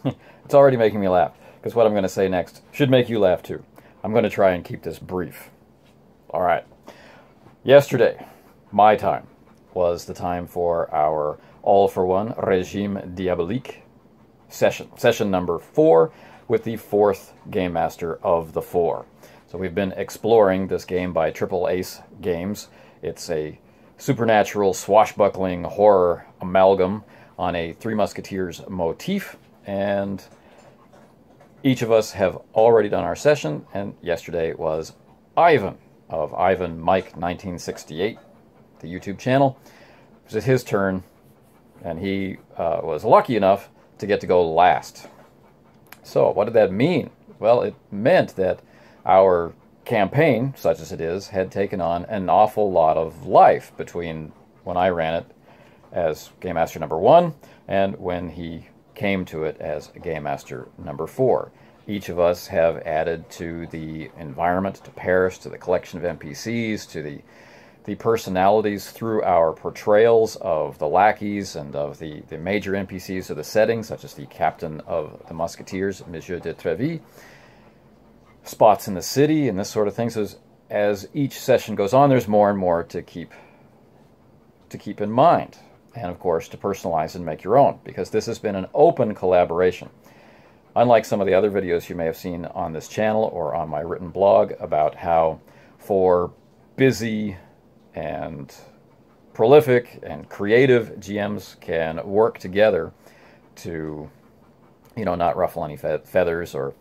It's already making me laugh, because what I'm going to say next should make you laugh too. I'm going to try and keep this brief. All right. Yesterday, my time, was the time for our all-for-one Régime Diabolique session. Session number 4 with the 4th Game Master of the 4. So we've been exploring this game by Triple Ace Games. It's a supernatural, swashbuckling horror amalgam on a Three Musketeers motif, and each of us have already done our session, and yesterday was Ivan of Ivan Mike 1968, the YouTube channel. It was his turn, and he was lucky enough to get to go last. So what did that mean? Well, it meant that our campaign, such as it is, had taken on an awful lot of life between when I ran it as Game Master number 1 and when he came to it as Game Master number 4. Each of us have added to the environment, to Paris, to the collection of NPCs, to the personalities through our portrayals of the lackeys and of the major NPCs of the setting, such as the captain of the Musketeers, Monsieur de Treville, spots in the city, and this sort of thing. So as each session goes on, there's more and more to keep in mind, and of course to personalize and make your own, because this has been an open collaboration. Unlike some of the other videos you may have seen on this channel or on my written blog about how 4 busy and prolific and creative GMs can work together to, not ruffle any feathers, or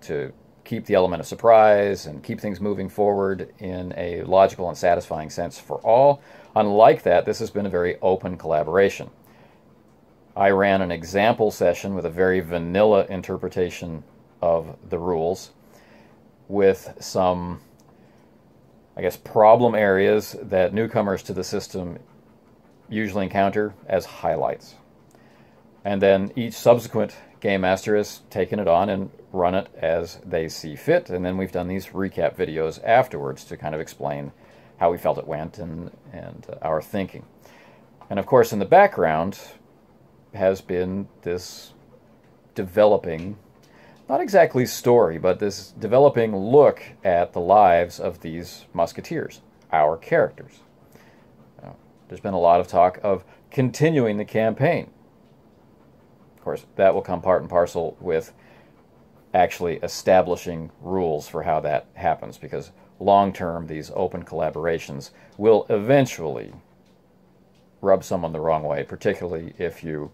to keep the element of surprise and keep things moving forward in a logical and satisfying sense for all. Unlike that, this has been a very open collaboration. I ran an example session with a very vanilla interpretation of the rules with some, I guess, problem areas that newcomers to the system usually encounter as highlights. And then each subsequent Game Master has taken it on and run it as they see fit, and then we've done these recap videos afterwards to kind of explain how we felt it went and our thinking. And of course in the background has been this developing, not exactly story, but this developing look at the lives of these musketeers, our characters. There's been a lot of talk of continuing the campaign. Of course, that will come part and parcel with actually establishing rules for how that happens, because long-term, these open collaborations will eventually rub someone the wrong way, particularly if you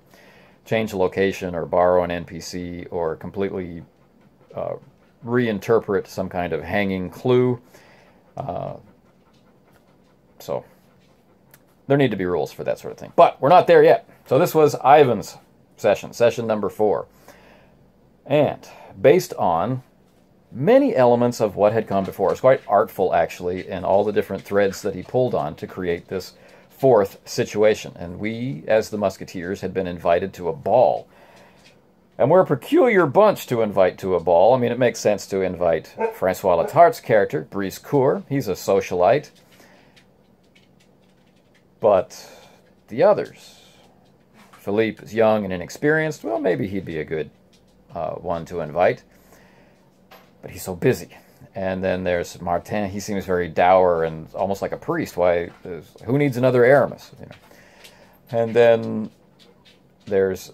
change a location or borrow an NPC or completely reinterpret some kind of hanging clue. So there need to be rules for that sort of thing. But we're not there yet. So this was Ivan's session number 4. And based on many elements of what had come before, it's quite artful actually in all the different threads that he pulled on to create this 4th situation. And we, as the Musketeers, had been invited to a ball. And we're a peculiar bunch to invite to a ball. I mean, it makes sense to invite Francois Letart's character, Brice Cour. He's a socialite. But the others, Philippe is young and inexperienced. Well, maybe he'd be a good one to invite. But he's so busy. And then there's Martin. He seems very dour and almost like a priest. Why? Who needs another Aramis? And then there's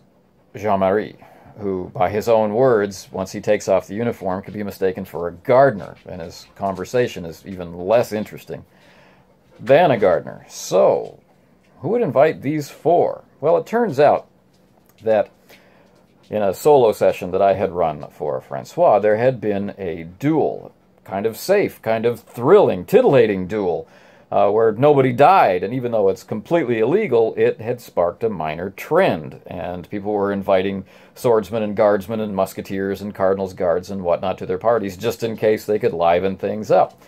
Jean-Marie, who, by his own words, once he takes off the uniform, could be mistaken for a gardener, and his conversation is even less interesting than a gardener. So, who would invite these 4? Well, it turns out that in a solo session that I had run for Francois, there had been a duel, kind of safe, kind of thrilling, titillating duel, where nobody died, and even though it's completely illegal, it had sparked a minor trend, and people were inviting swordsmen and guardsmen and musketeers and cardinals' guards and whatnot to their parties, just in case they could liven things up.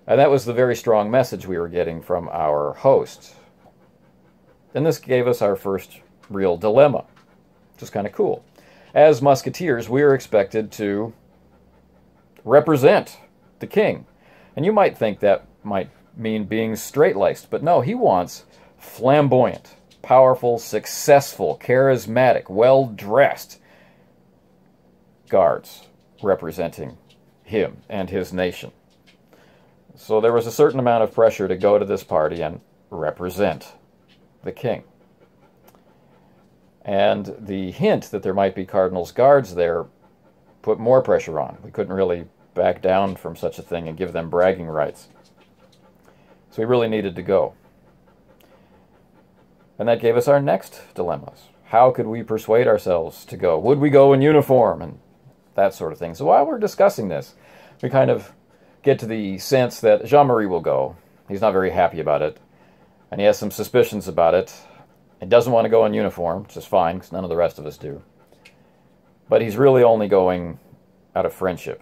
And that was the very strong message we were getting from our host. And this gave us our first real dilemma, which is kind of cool. As musketeers, we are expected to represent the king. And you might think that might mean being straight-laced, but no, he wants flamboyant, powerful, successful, charismatic, well-dressed. guards representing him and his nation. So there was a certain amount of pressure to go to this party and represent the king. And the hint that there might be Cardinal's guards there put more pressure on. We couldn't really back down from such a thing and give them bragging rights. So we really needed to go. And that gave us our next dilemmas. How could we persuade ourselves to go? Would we go in uniform? And that sort of thing. So while we're discussing this, we kind of get to the sense that Jean-Marie will go. He's not very happy about it. And he has some suspicions about it. He doesn't want to go in uniform, which is fine, because none of the rest of us do. But he's really only going out of friendship.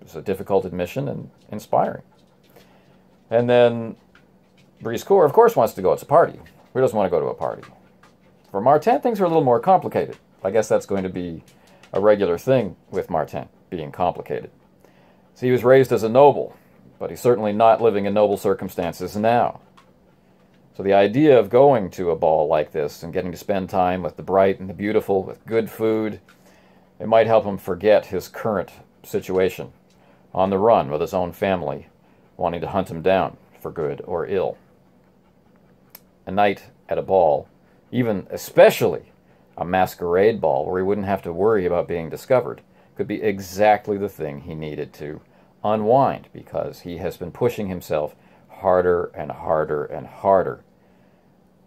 It's a difficult admission and inspiring. And then Briscoe, of course, wants to go. It's a party. Who doesn't want to go to a party? For Martin, things are a little more complicated. I guess that's going to be a regular thing with Martin, being complicated. So he was raised as a noble, but he's certainly not living in noble circumstances now. So the idea of going to a ball like this and getting to spend time with the bright and the beautiful, with good food, it might help him forget his current situation, on the run with his own family, wanting to hunt him down for good or ill. A night at a ball, even especially a masquerade ball where he wouldn't have to worry about being discovered, could be exactly the thing he needed to unwind, because he has been pushing himself harder and harder and harder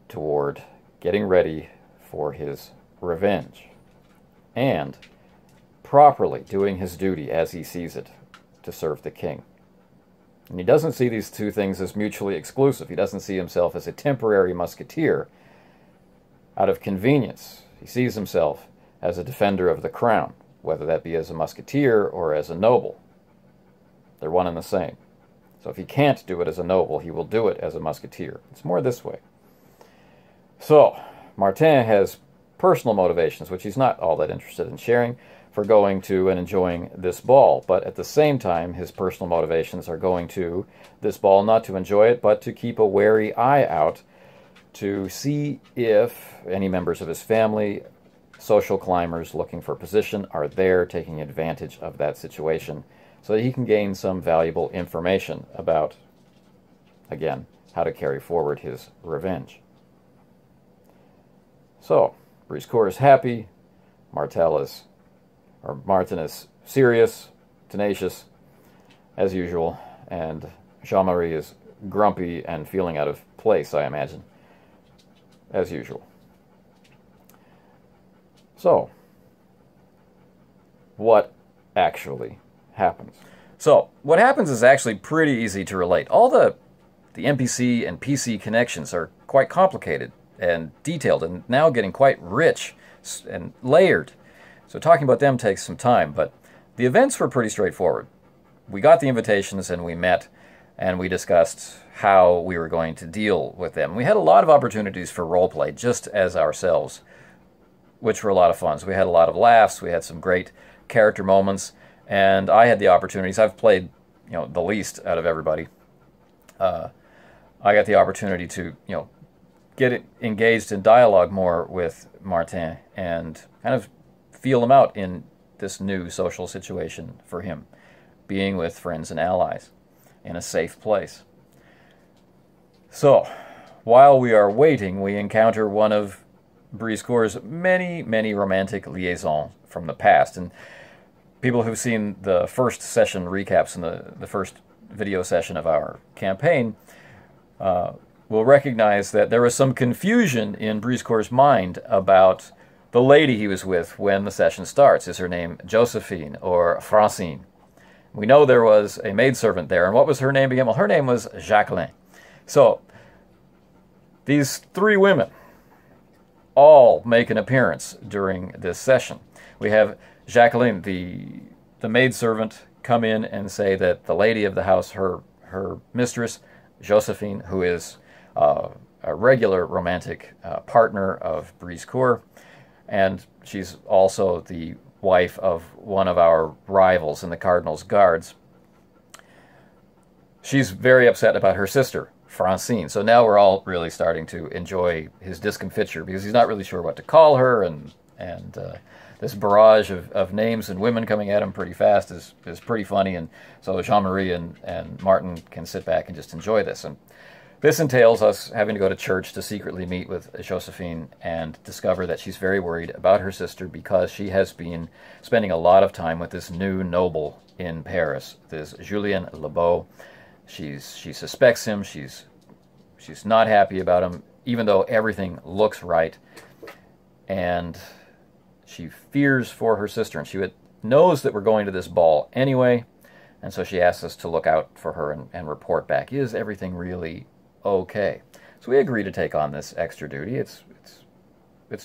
toward getting ready for his revenge and properly doing his duty as he sees it to serve the king. And he doesn't see these two things as mutually exclusive. He doesn't see himself as a temporary musketeer out of convenience. He sees himself as a defender of the crown, whether that be as a musketeer or as a noble. They're one and the same. So if he can't do it as a noble, he will do it as a musketeer. It's more this way. So, Martin has personal motivations, which he's not all that interested in sharing, for going to and enjoying this ball. But at the same time, his personal motivations are going to this ball not to enjoy it, but to keep a wary eye out to see if any members of his family, social climbers looking for position, are there taking advantage of that situation, so that he can gain some valuable information about, again, how to carry forward his revenge. So, Briscoe is happy, Martin is serious, tenacious, as usual, and Jean-Marie is grumpy and feeling out of place, I imagine, as usual. So, what actually happens? So, what happens is actually pretty easy to relate. All the NPC and PC connections are quite complicated and detailed, and now getting quite rich and layered. So talking about them takes some time, but the events were pretty straightforward. We got the invitations and we met, and we discussed how we were going to deal with them. We had a lot of opportunities for roleplay, just as ourselves, which were a lot of fun. So we had a lot of laughs, we had some great character moments, and I had the opportunities. I've played, the least out of everybody. I got the opportunity to, get engaged in dialogue more with Martin and kind of feel him out in this new social situation for him, being with friends and allies in a safe place. So, while we are waiting, we encounter one of Briscoe's many, many romantic liaisons from the past. And people who've seen the first session recaps in the first video session of our campaign will recognize that there was some confusion in Briscoe's mind about the lady he was with when the session starts. Is her name Josephine or Francine? We know there was a maidservant there, and what was her name again? Well, her name was Jacqueline. So, these three women all make an appearance during this session. We have Jacqueline, the maidservant, come in and say that the lady of the house, her mistress, Josephine, who is a regular romantic partner of Briscoe, and she's also the wife of one of our rivals in the Cardinal's Guards. She's very upset about her sister, Francine. So now we're all really starting to enjoy his discomfiture, because he's not really sure what to call her, and And this barrage of names and women coming at him pretty fast is pretty funny. And so Jean-Marie and Martin can sit back and just enjoy this. And this entails us having to go to church to secretly meet with Josephine and discover that she's very worried about her sister because she has been spending a lot of time with this new noble in Paris, this Julien Lebeau. She suspects him. She's not happy about him, even though everything looks right. And she fears for her sister, and she knows that we're going to this ball anyway, and so she asks us to look out for her and report back. Is everything really okay? So we agree to take on this extra duty. It's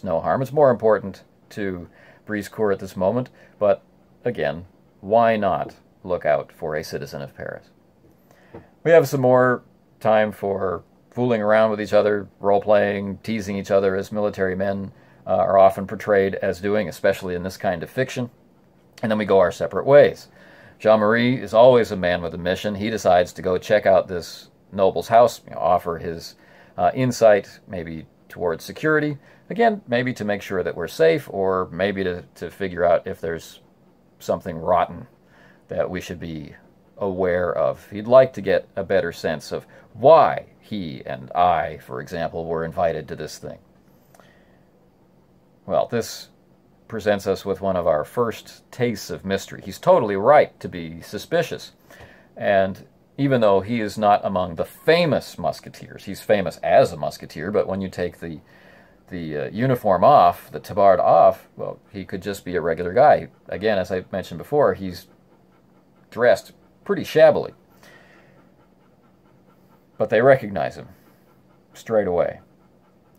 no harm. It's more important to Briscourt at this moment, but again, why not look out for a citizen of Paris? We have some more time for fooling around with each other, role-playing, teasing each other as military men are often portrayed as doing, especially in this kind of fiction. And then we go our separate ways. Jean-Marie is always a man with a mission. He decides to go check out this noble's house, offer his insight maybe towards security. Again, maybe to make sure that we're safe, or maybe to figure out if there's something rotten that we should be aware of. He'd like to get a better sense of why he and I, for example, were invited to this thing. Well, this presents us with one of our first tastes of mystery. He's totally right to be suspicious. And even though he is not among the famous musketeers, he's famous as a musketeer, but when you take the uniform off, the tabard off, well, he could just be a regular guy. Again, as I mentioned before, he's dressed pretty shabbily. But they recognize him straight away.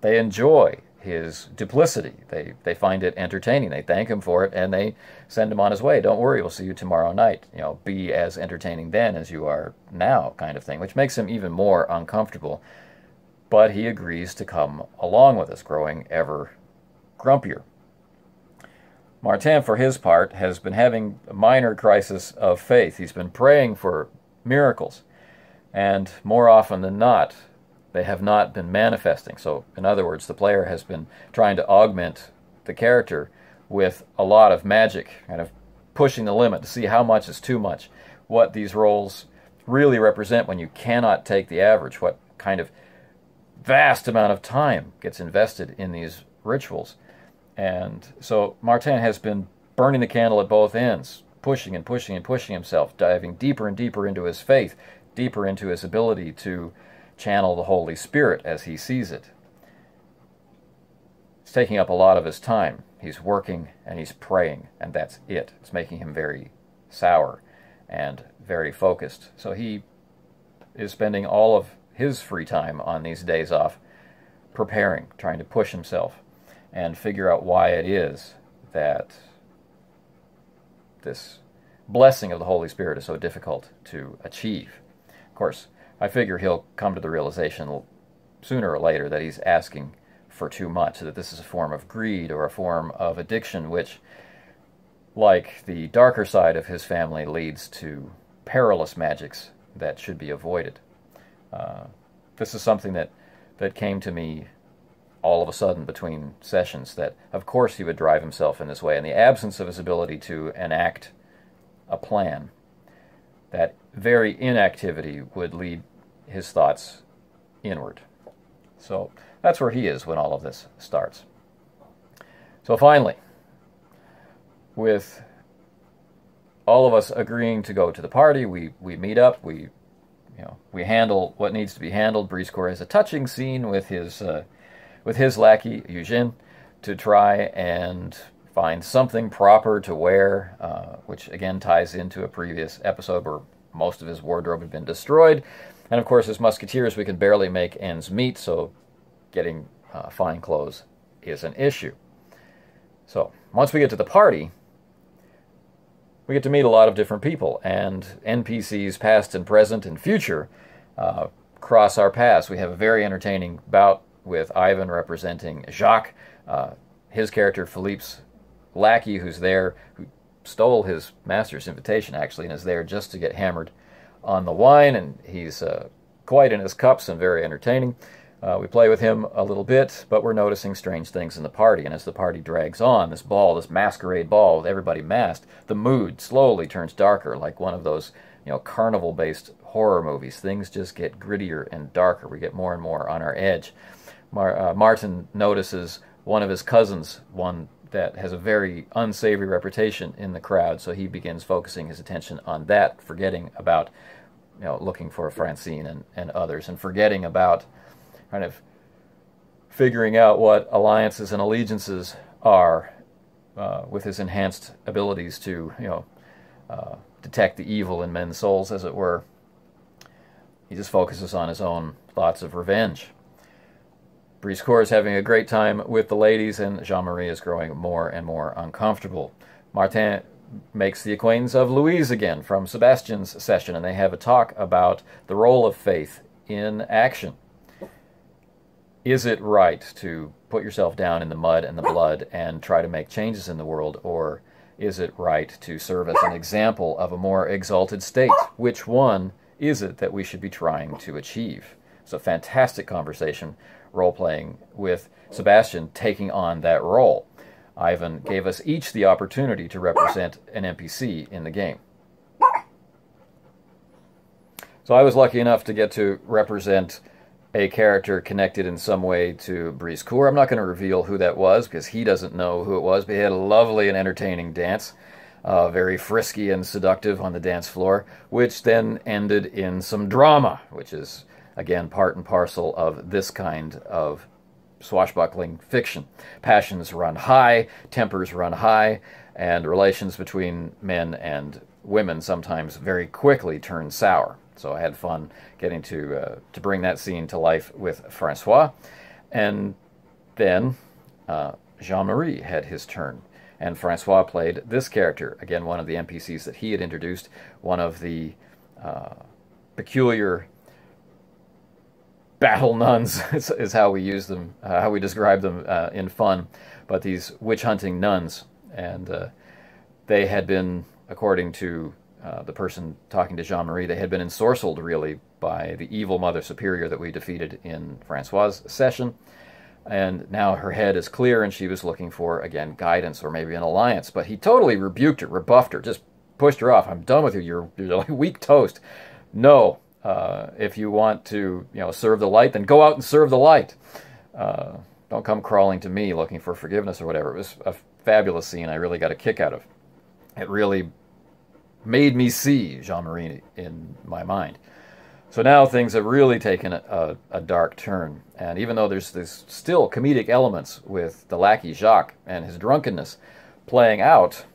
They enjoy his duplicity. They find it entertaining. They thank him for it, and they send him on his way. Don't worry, we'll see you tomorrow night. Be as entertaining then as you are now, kind of thing, which makes him even more uncomfortable. But he agrees to come along with us, growing ever grumpier. Martin, for his part, has been having a minor crisis of faith. He's been praying for miracles, and more often than not, they have not been manifesting. So, in other words, the player has been trying to augment the character with a lot of magic, kind of pushing the limit to see how much is too much, what these roles really represent when you cannot take the average, what kind of vast amount of time gets invested in these rituals. And so Martin has been burning the candle at both ends, pushing and pushing and pushing himself, diving deeper and deeper into his faith, deeper into his ability to channel the Holy Spirit as he sees it. It's taking up a lot of his time. He's working and he's praying, and that's it. It's making him very sour and very focused. So he is spending all of his free time on these days off preparing, trying to push himself and figure out why it is that this blessing of the Holy Spirit is so difficult to achieve. Of course, I figure he'll come to the realization sooner or later that he's asking for too much, that this is a form of greed or a form of addiction which, like the darker side of his family, leads to perilous magics that should be avoided. This is something that came to me all of a sudden between sessions, that of course he would drive himself in this way in the absence of his ability to enact a plan. That very inactivity would lead his thoughts inward. So that's where he is when all of this starts. So finally, with all of us agreeing to go to the party, we meet up, we handle what needs to be handled. Briscourt has a touching scene with his lackey, Eugene, to try and find something proper to wear, which again ties into a previous episode where most of his wardrobe had been destroyed. And of course, as musketeers, we can barely make ends meet, so getting fine clothes is an issue. So once we get to the party, we get to meet a lot of different people, and NPCs past and present and future cross our paths. We have a very entertaining bout with Ivan representing Jacques, his character Philippe's lackey, who's there, who stole his master's invitation actually, and is there just to get hammered on the wine, and he's quite in his cups and very entertaining. We play with him a little bit, but we're noticing strange things in the party. And as the party drags on, this ball, this masquerade ball with everybody masked, the mood slowly turns darker, like one of those, carnival-based horror movies. Things just get grittier and darker. We get more and more on our edge. Martin notices one of his cousins, one that has a very unsavory reputation in the crowd, so he begins focusing his attention on that, forgetting about, looking for Francine and others, and forgetting about kind of figuring out what alliances and allegiances are with his enhanced abilities to, detect the evil in men's souls, as it were. He just focuses on his own thoughts of revenge. Briscourt is having a great time with the ladies, and Jean-Marie is growing more and more uncomfortable. Martin makes the acquaintance of Louise again from Sebastian's session, and they have a talk about the role of faith in action. Is it right to put yourself down in the mud and the blood and try to make changes in the world, or is it right to serve as an example of a more exalted state? Which one is it that we should be trying to achieve? It's a fantastic conversation, role-playing with Sebastian taking on that role. Ivan gave us each the opportunity to represent an NPC in the game. So I was lucky enough to get to represent a character connected in some way to Briscourt. I'm not going to reveal who that was because he doesn't know who it was, but he had a lovely and entertaining dance, very frisky and seductive on the dance floor, which then ended in some drama, which is, again, part and parcel of this kind of swashbuckling fiction. Passions run high, tempers run high, and relations between men and women sometimes very quickly turn sour. So I had fun getting to bring that scene to life with Francois. And then Jean-Marie had his turn. And Francois played this character, again, one of the NPCs that he had introduced, one of the peculiar battle nuns is how we use them, how we describe them in fun. But these witch-hunting nuns, and they had been, according to the person talking to Jean-Marie, they had been ensorcelled, really, by the evil Mother Superior that we defeated in Francois' session. And now her head is clear, and she was looking for, again, guidance or maybe an alliance. But he totally rebuked her, rebuffed her, just pushed her off. I'm done with you. You're like weak toast. No. If you want to, serve the light, then go out and serve the light. Don't come crawling to me looking for forgiveness or whatever. It was a fabulous scene I really got a kick out of. It really made me see Jean-Marie in my mind. So now things have really taken a dark turn. And even though there's still comedic elements with the lackey Jacques and his drunkenness playing out,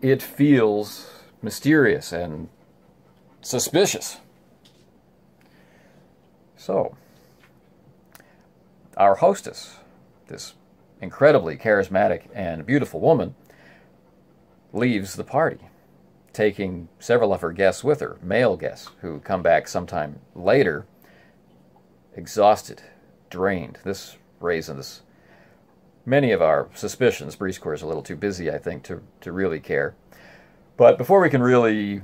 it feels mysterious and suspicious. So, our hostess, this incredibly charismatic and beautiful woman, leaves the party, taking several of her guests with her, male guests, who come back sometime later, exhausted, drained. This raises many of our suspicions. Briscourt is a little too busy, I think, to really care. But before we can really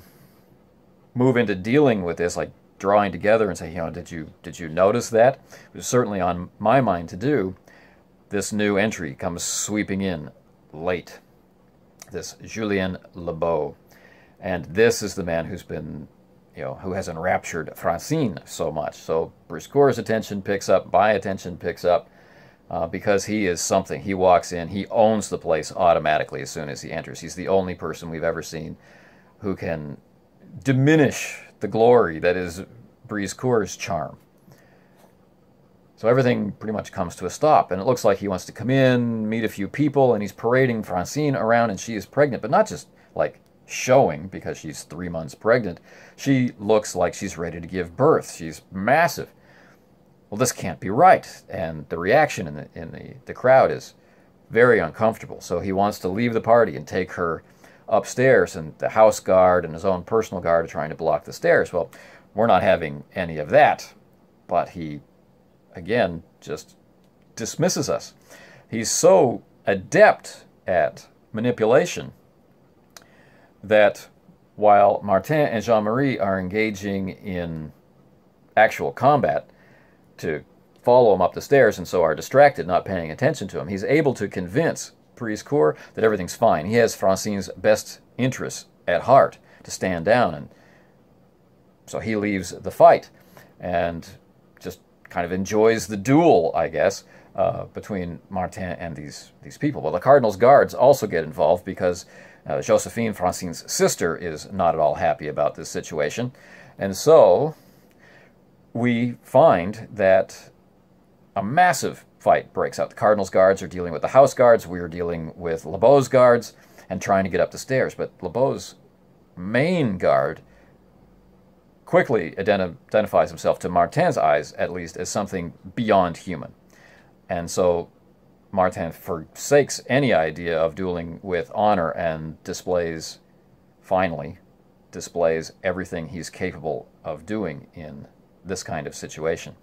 move into dealing with this, like drawing together and say, did you notice that? It was certainly on my mind to do. This new entry comes sweeping in late. This Julien Lebeau. And this is the man who's been, who has enraptured Francine so much. So Briscourt's attention picks up, my attention picks up, because he is something. He walks in, he owns the place automatically as soon as he enters. He's the only person we've ever seen who can diminish the glory that is Briscourt's charm. So everything pretty much comes to a stop, and it looks like he wants to come in, meet a few people, and he's parading Francine around, and she is pregnant, but not just like showing because she's 3 months pregnant. She looks like she's ready to give birth. She's massive. Well, this can't be right, and the reaction in the crowd is very uncomfortable. So he wants to leave the party and take her upstairs, and the house guard and his own personal guard are trying to block the stairs. Well, we're not having any of that, but he, again, just dismisses us. He's so adept at manipulation that while Martin and Jean-Marie are engaging in actual combat, to follow him up the stairs and so are distracted, not paying attention to him. He's able to convince Brise-Cours that everything's fine. He has Francine's best interests at heart, to stand down, and so he leaves the fight and just kind of enjoys the duel, I guess, between Martin and these people. Well, the Cardinal's guards also get involved because Josephine, Francine's sister, is not at all happy about this situation. And so we find that a massive fight breaks out. The Cardinal's guards are dealing with the house guards. We're dealing with Lebeau's guards and trying to get up the stairs. But Lebeau's main guard quickly identifies himself, to Martin's eyes at least, as something beyond human. And so Martin forsakes any idea of dueling with honor and finally displays everything he's capable of doing in this kind of situation.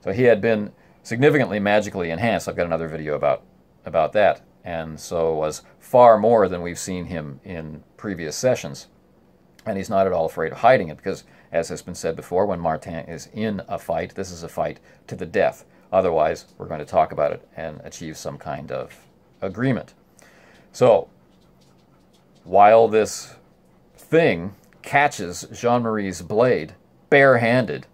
So he had been significantly magically enhanced. I've got another video about that. And so was far more than we've seen him in previous sessions. And he's not at all afraid of hiding it because, as has been said before, when Martin is in a fight, this is a fight to the death. Otherwise, we're going to talk about it and achieve some kind of agreement. So, while this thing catches Jean-Marie's blade barehanded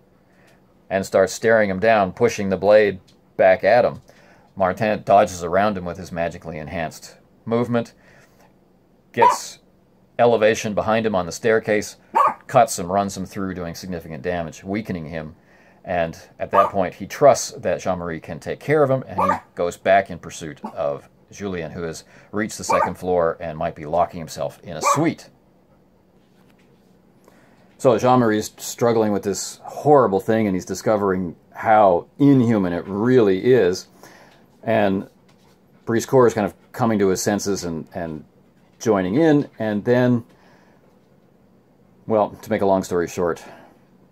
and starts staring him down, pushing the blade back at him, Martin dodges around him with his magically enhanced movement, gets elevation behind him on the staircase, cuts him, runs him through, doing significant damage, weakening him. And at that point, he trusts that Jean-Marie can take care of him, and he goes back in pursuit of Julien, who has reached the second floor and might be locking himself in a suite. So Jean-Marie's struggling with this horrible thing, and he's discovering how inhuman it really is. And Brise-Cours is kind of coming to his senses and joining in, and then, well, to make a long story short,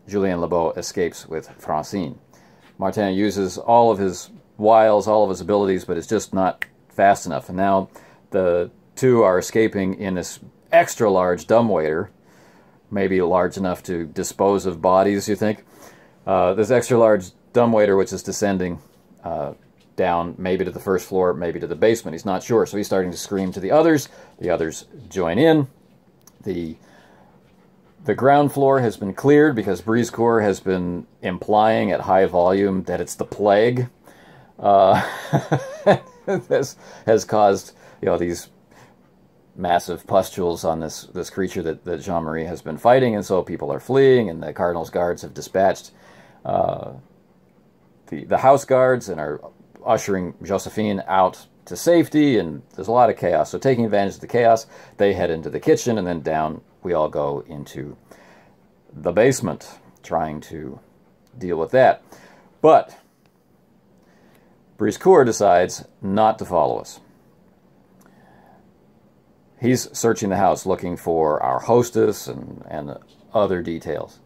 Julien Lebeau escapes with Francine. Martin uses all of his wiles, all of his abilities, but it's just not fast enough. And now the two are escaping in this extra large dumbwaiter, maybe large enough to dispose of bodies, you think. This extra large dumbwaiter, which is descending down, maybe to the first floor, maybe to the basement. He's not sure, so he's starting to scream to the others. The others join in. The ground floor has been cleared because Brise-Cours has been implying at high volume that it's the plague. This has caused, these massive pustules on this creature that Jean-Marie has been fighting, and so people are fleeing, and the Cardinal's guards have dispatched the house guards and are ushering Josephine out to safety, and there's a lot of chaos. So taking advantage of the chaos, they head into the kitchen, and then down we all go into the basement, trying to deal with that. But Brise-Cours decides not to follow us. He's searching the house, looking for our hostess and other details.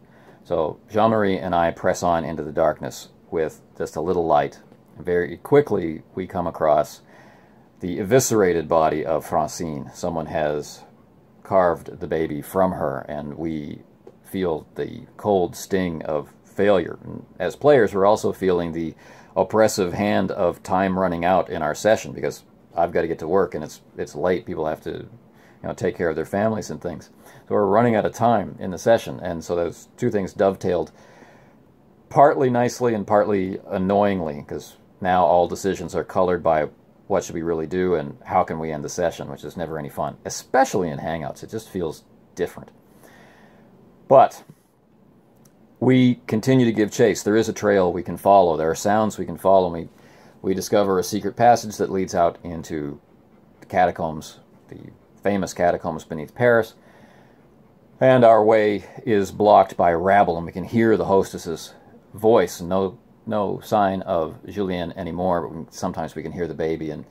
So Jean-Marie and I press on into the darkness with just a little light. Very quickly, we come across the eviscerated body of Francine. Someone has carved the baby from her, and we feel the cold sting of failure. And as players, we're also feeling the oppressive hand of time running out in our session, because I've got to get to work, and it's late. People have to take care of their families and things. So we're running out of time in the session, and so those two things dovetailed partly nicely and partly annoyingly, because now all decisions are colored by what should we really do and how can we end the session, which is never any fun, especially in Hangouts. It just feels different. But we continue to give chase. There is a trail we can follow. There are sounds we can follow. We discover a secret passage that leads out into the catacombs, the famous catacombs beneath Paris. And our way is blocked by rabble, and we can hear the hostess's voice. No sign of Julien anymore, but sometimes we can hear the baby. And,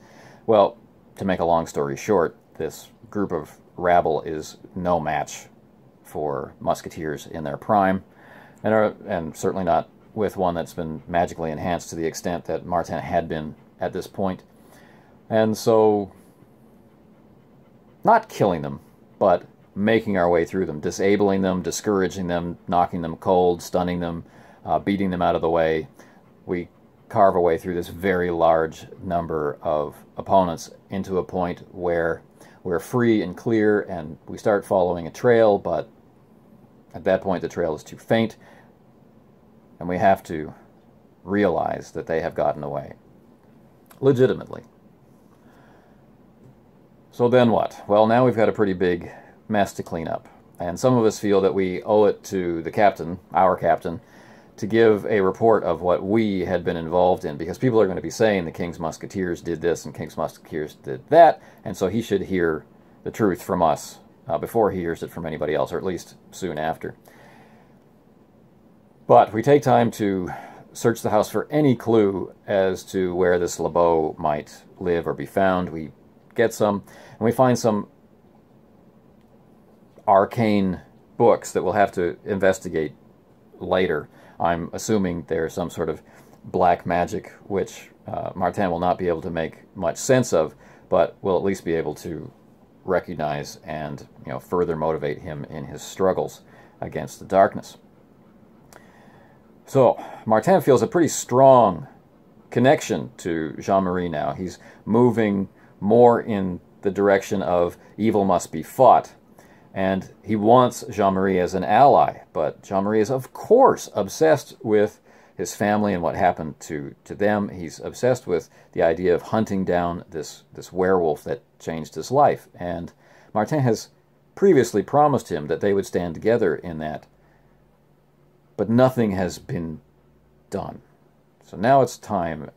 well, to make a long story short, this group of rabble is no match for musketeers in their prime, and certainly not with one that's been magically enhanced to the extent that Martin had been at this point. And so, not killing them, but making our way through them, disabling them, discouraging them, knocking them cold, stunning them, beating them out of the way, we carve our way through this very large number of opponents into a point where we're free and clear, and we start following a trail, but at that point the trail is too faint, and we have to realize that they have gotten away. Legitimately. So then what? Well, now we've got a pretty big mess to clean up. And some of us feel that we owe it to the captain, our captain, to give a report of what we had been involved in, because people are going to be saying the King's Musketeers did this and King's Musketeers did that, and so he should hear the truth from us before he hears it from anybody else, or at least soon after. But we take time to search the house for any clue as to where this LeBeau might live or be found. We get some, and we find some arcane books that we'll have to investigate later. I'm assuming there's some sort of black magic which Martin will not be able to make much sense of, but will at least be able to recognize and, you know, further motivate him in his struggles against the darkness. So Martin feels a pretty strong connection to Jean-Marie now. He's moving more in the direction of evil must be fought, and he wants Jean-Marie as an ally, but Jean-Marie is, of course, obsessed with his family and what happened to them. He's obsessed with the idea of hunting down this werewolf that changed his life, and Martin has previously promised him that they would stand together in that, but nothing has been done. So now it's time,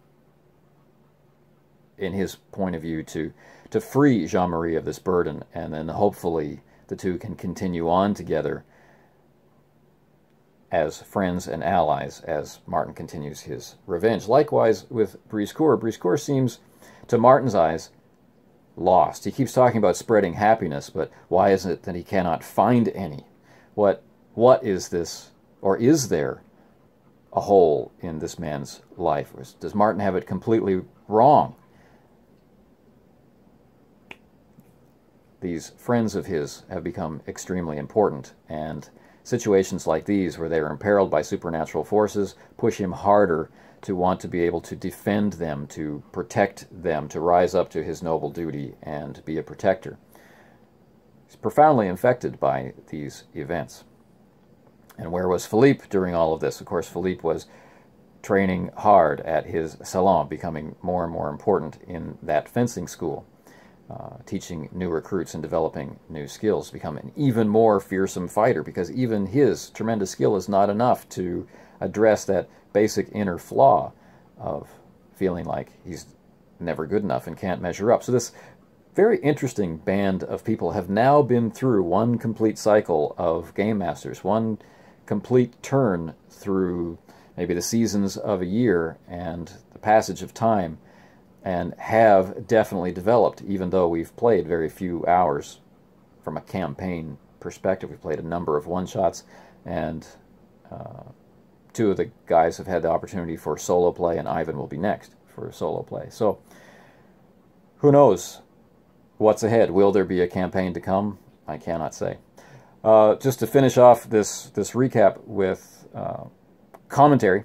in his point of view, to free Jean-Marie of this burden, and then hopefully the two can continue on together as friends and allies as Martin continues his revenge. Likewise with Briscourt. Briscourt seems, to Martin's eyes, lost. He keeps talking about spreading happiness, but why is it that he cannot find any? What is this, or is there a hole in this man's life? Or does Martin have it completely wrong? These friends of his have become extremely important, and situations like these, where they are imperiled by supernatural forces, push him harder to want to be able to defend them, to protect them, to rise up to his noble duty and be a protector. He's profoundly infected by these events. And where was Philippe during all of this? Of course, Philippe was training hard at his salon, becoming more and more important in that fencing school. Teaching new recruits and developing new skills, to become an even more fearsome fighter, because even his tremendous skill is not enough to address that basic inner flaw of feeling like he's never good enough and can't measure up. So this very interesting band of people have now been through one complete cycle of Game Masters, one complete turn through maybe the seasons of a year and the passage of time, and have definitely developed, even though we've played very few hours from a campaign perspective. We've played a number of one-shots, and two of the guys have had the opportunity for solo play, and Ivan will be next for solo play. So, who knows what's ahead? Will there be a campaign to come? I cannot say. Just to finish off this recap with commentary,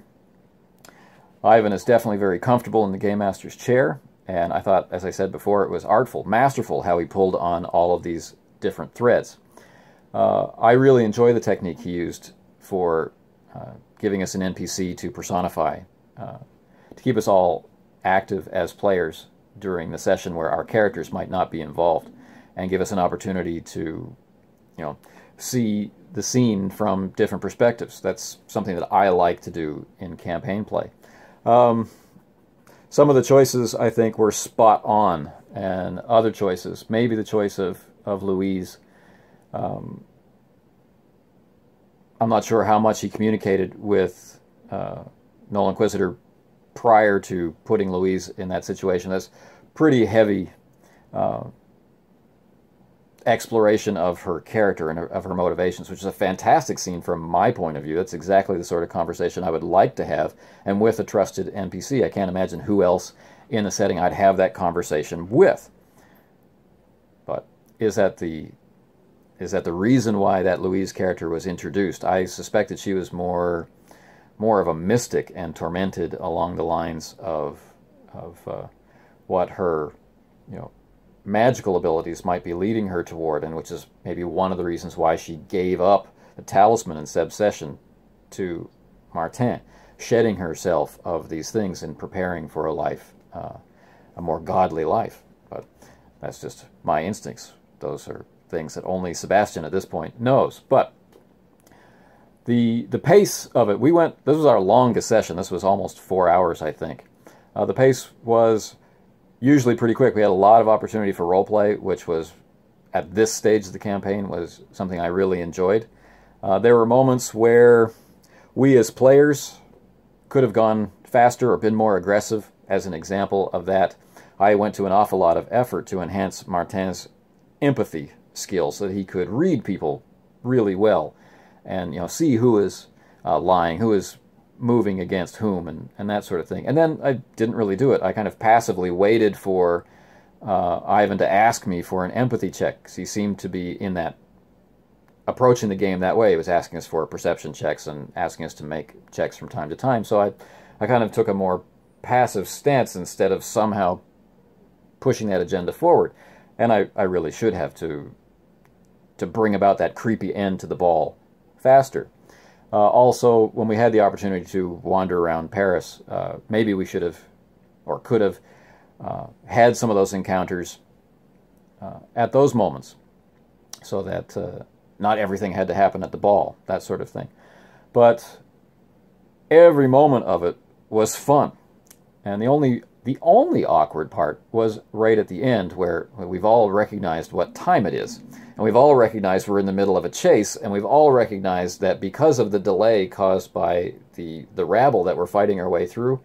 Ivan is definitely very comfortable in the Game Master's chair, and I thought, as I said before, it was artful, masterful how he pulled on all of these different threads. I really enjoy the technique he used for giving us an NPC to personify, to keep us all active as players during the session where our characters might not be involved, and give us an opportunity to, see the scene from different perspectives. That's something that I like to do in campaign play. Some of the choices, I think, were spot on, and other choices, maybe the choice of Louise, I'm not sure how much he communicated with Null Inquisitor prior to putting Louise in that situation. That's pretty heavy exploration of her character and of her motivations, which is a fantastic scene from my point of view. That's exactly the sort of conversation I would like to have, and with a trusted NPC. I can't imagine who else in the setting I'd have that conversation with. But is that the reason why that Louise character was introduced? I suspect that she was more more of a mystic and tormented along the lines of what her, you know, magical abilities might be leading her toward, and which is maybe one of the reasons why she gave up the talisman in Seb's session to Martin, shedding herself of these things and preparing for a life, a more godly life. But that's just my instincts. Those are things that only Sebastian at this point knows. But the pace of it, this was our longest session. This was almost 4 hours, I think. The pace was usually pretty quick. We had a lot of opportunity for roleplay, which was, at this stage of the campaign, was something I really enjoyed. There were moments where we as players could have gone faster or been more aggressive. As an example of that, I went to an awful lot of effort to enhance Martin's empathy skills so that he could read people really well and, you know, see who is lying, who is moving against whom, and that sort of thing. And then I didn't really do it. I kind of passively waited for Ivan to ask me for an empathy check, because he seemed to be in that, approaching the game that way. He was asking us for perception checks and asking us to make checks from time to time. So I kind of took a more passive stance instead of somehow pushing that agenda forward. And I really should have to bring about that creepy end to the ball faster. Also, when we had the opportunity to wander around Paris, maybe we should have, or could have, had some of those encounters at those moments, so that not everything had to happen at the ball, that sort of thing. But every moment of it was fun. And the only awkward part was right at the end, where we've all recognized what time it is. And we've all recognized we're in the middle of a chase, and we've all recognized that because of the delay caused by the rabble that we're fighting our way through,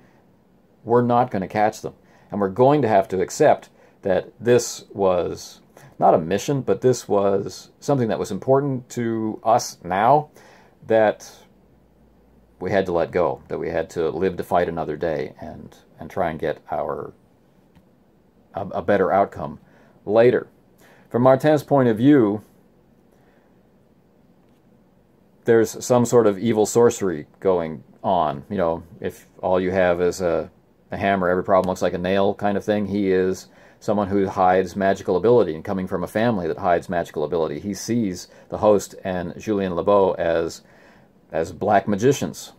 we're not going to catch them. And we're going to have to accept that this was not a mission, but this was something that was important to us now, that we had to let go, that we had to live to fight another day and try and get a better outcome later. From Martin's point of view, there's some sort of evil sorcery going on. You know, if all you have is a hammer, every problem looks like a nail kind of thing. He is someone who hides magical ability, and coming from a family that hides magical ability. He sees the host and Julien Lebeau as black magicians.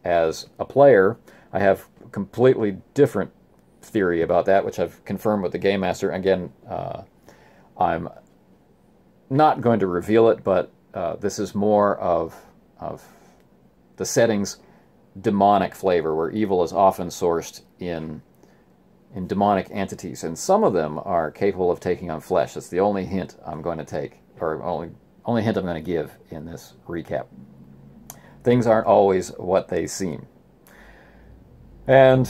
As a player, I have a completely different theory about that, which I've confirmed with the Game Master. Again, I'm not going to reveal it, but this is more of the setting's demonic flavor, where evil is often sourced in demonic entities, and some of them are capable of taking on flesh. That's the only hint I'm going to take, or only hint I'm going to give in this recap. Things aren't always what they seem. And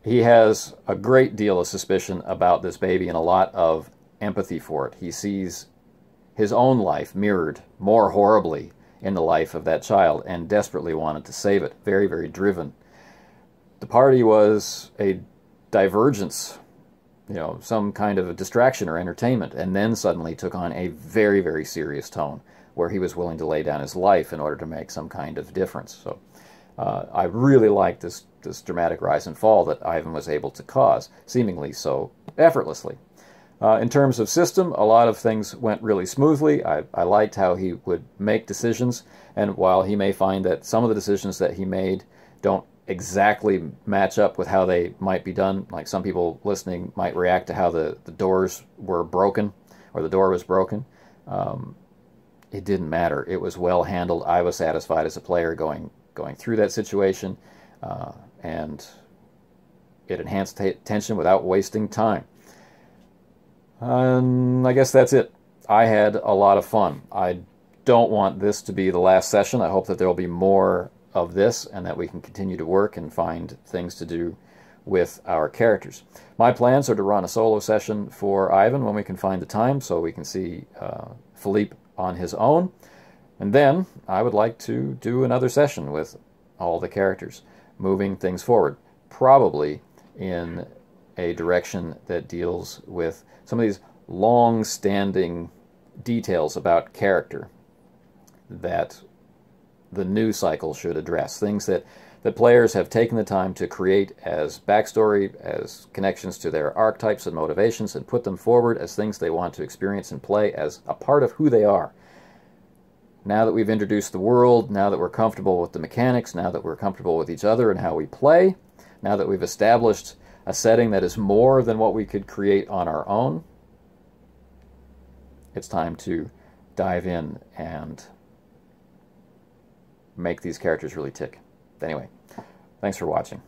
he has a great deal of suspicion about this baby and a lot of empathy for it. He sees his own life mirrored more horribly in the life of that child and desperately wanted to save it. Very, very driven. The party was a divergence, you know, some kind of a distraction or entertainment, and then suddenly took on a very, very serious tone, where he was willing to lay down his life in order to make some kind of difference. So I really like this dramatic rise and fall that Ivan was able to cause, seemingly so effortlessly. In terms of system, a lot of things went really smoothly. I liked how he would make decisions, and while he may find that some of the decisions that he made don't exactly match up with how they might be done, like some people listening might react to how the doors were broken, or the door was broken, it didn't matter. It was well handled. I was satisfied as a player going through that situation, and it enhanced tension without wasting time. I guess that's it. I had a lot of fun. I don't want this to be the last session. I hope that there will be more of this, and that we can continue to work and find things to do with our characters. My plans are to run a solo session for Ivan when we can find the time, so we can see Philippe on his own. And then I would like to do another session with all the characters, moving things forward, probably in a direction that deals with some of these long-standing details about character that the new cycle should address. Things that players have taken the time to create as backstory, as connections to their archetypes and motivations, and put them forward as things they want to experience and play as a part of who they are. Now that we've introduced the world, now that we're comfortable with the mechanics, now that we're comfortable with each other and how we play, now that we've established a setting that is more than what we could create on our own, it's time to dive in and make these characters really tick. Anyway, thanks for watching.